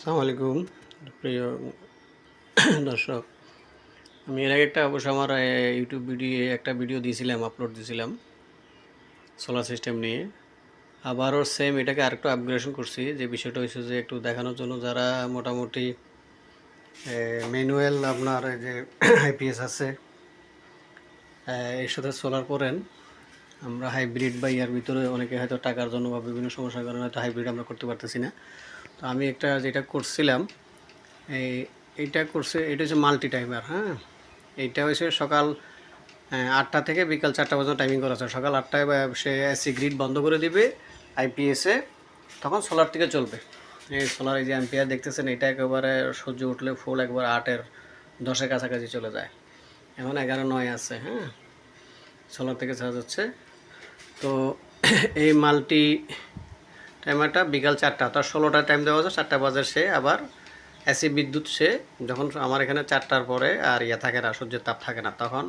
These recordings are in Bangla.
আসসালামু আলাইকুম প্রিয় দর্শক। আমি এর আগে অবশ্য আমার ইউটিউব একটা ভিডিও দিয়েছিলাম, আপলোড দিয়েছিলাম সোলার সিস্টেম নিয়ে। আবারও সেম এটাকে আরেকটু আপগ্রেডেশন করছি। যে বিষয়টা হচ্ছে যে একটু দেখানোর জন্য যারা মোটামুটি ম্যানুয়াল আপনার এই যে আইপিএস আছে, এর সাথে সোলার করেন। আমরা হাইব্রিড বা ইয়ার ভিতরে অনেকে হয়তো টাকার জন্য বা বিভিন্ন সমস্যার কারণে হয়তো হাইব্রিড আমরা করতে পারতেছি না। তো আমি যেটা করছিলাম, এইটা করছে, এটা হচ্ছে মাল্টি টাইমার। হ্যাঁ, এইটা হচ্ছে সকাল 8টা থেকে বিকাল 4টা পর্যন্ত টাইমিং করা আছে। সকাল 8টায় সে এসি গ্রিড বন্ধ করে দিবে আইপিএসে, তখন সোলার থেকে চলবে। এই সোলার এই যে অ্যাম্পিয়ার দেখতেছেন, এটা একেবারে সূর্য উঠলে ফুল একবার 8-10-এর কাছাকাছি চলে যায়। এখন 11-9 আছে। হ্যাঁ, সোলার থেকে চার্জ হচ্ছে। তো এই মাল্টি টাইমারটা বিকাল 4টা, তার 16টা টাইম দেওয়া আছে। 4টা বাজে সে আবার এসি বিদ্যুৎ সে যখন আমার এখানে 4টার পরে আর থাকে না, সূর্যের তাপ থাকে না, তখন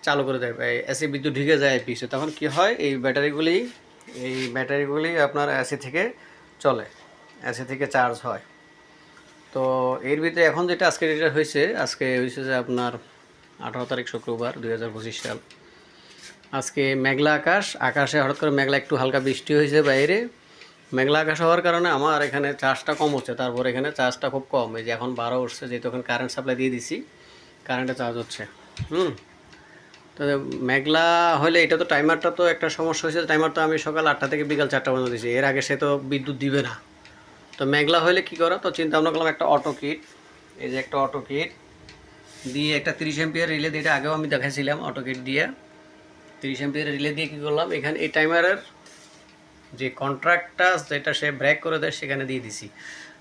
চালু করে দেয়। এসি বিদ্যুৎ ঢুকে যায় আইপিএসে। তখন কি হয়, এই ব্যাটারিগুলি আপনার এসি থেকে চলে, এসি থেকে চার্জ হয়। তো এর ভিতরে এখন যেটা আজকে হয়েছে যে আপনার 18 তারিখ শুক্রবার 2025 সাল। আজকে মেঘলা আকাশে হঠাৎ করে মেঘলা, একটু হালকা বৃষ্টি হয়েছে বাইরে। মেঘলা আকাশ হওয়ার কারণে আমার এখানে চার্জটা কম হচ্ছে। তারপর এখানে চার্জটা খুব কম, এই যে এখন 12 উঠছে, যেহেতু এখন কারেন্ট সাপ্লাই দিয়ে দিছি, কারেন্টে চার্জ হচ্ছে। তো মেঘলা হলে এটা তো টাইমারটা তো একটা সমস্যা হয়েছে। টাইমার তো আমি সকাল 8টা থেকে বিকাল 4টা পর্যন্ত দিয়েছি, এর আগে সে তো বিদ্যুৎ দিবে না। তো মেঘলা হলে কী করা, তো চিন্তা ভাবনা করলাম একটা অটো কিট, এই যে একটা অটো কিট দিয়ে একটা 30 এম্পিয়ার রিলে দিয়ে, এটা আগেও আমি দেখাইছিলাম। অটো কিট দিয়ে 30 এম্পিয়ার রিলে দিয়ে কী করলাম, এখানে এই টাইমারের যে কন্ট্রাক্টটা যেটা সে ব্রেক করে দেয় সেখানে দিয়ে দিছি।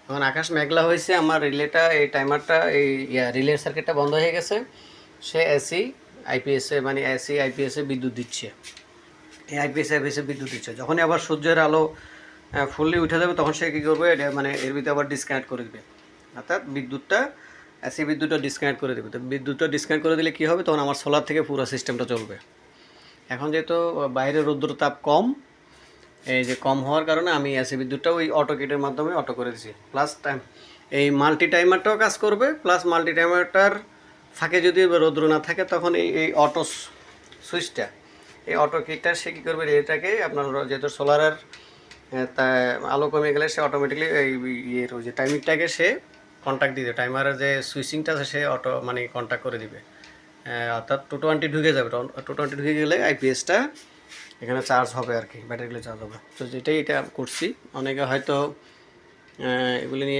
এখন আকাশ মেঘলা হয়েছে, আমার রিলেটা এই টাইমারটা এই রিলের সার্কিটটা বন্ধ হয়ে গেছে। সে এসি আইপিএসে বিদ্যুৎ দিচ্ছে। এই আইপিএসে বিদ্যুৎ দিচ্ছে। যখনই আবার সূর্যের আলো ফুললি উঠে যাবে, তখন সে কী করবে, এটা এর ভিতরে আবার ডিসকানেক্ট করে দেবে, অর্থাৎ এসি বিদ্যুৎটা ডিসকানেক্ট করে দেবে। তো বিদ্যুৎটা ডিসকানেক্ট করে দিলে কী হবে, তখন আমার সোলার থেকে পুরো সিস্টেমটা চলবে। এখন যেহেতু বাইরের রৌদ্র তাপ কম, এই যে কম হওয়ার কারণে আমি এসি বিদ্যুৎটা ওই অটো কিটের মাধ্যমে অটো করে দিছি। প্লাস এই মাল্টি টাইমারটাও কাজ করবে, প্লাস মাল্টি টাইমারটার ফাঁকে যদি রৌদ্র না থাকে, তখন এই অটো সুইচটা, এই অটো কিটটা সে কী করবে, এটাকে আপনার যেহেতু সোলারের তা আলো কমে গেলে সে অটোমেটিকলি এই ওই যে টাইমিংটাকে সে কন্ট্যাক্ট দিয়ে দেবে। টাইমারের যে সুইচিংটা আছে সে কন্ট্যাক্ট করে দিবে। অর্থাৎ 220 ঢুকে যাবে। 220 ঢুকে গেলে আইপিএসটা এখানে চার্জ হবে আর কি, ব্যাটারিগুলো চার্জ হবে। তো এটা করছি। অনেকে হয়তো এগুলি নিয়ে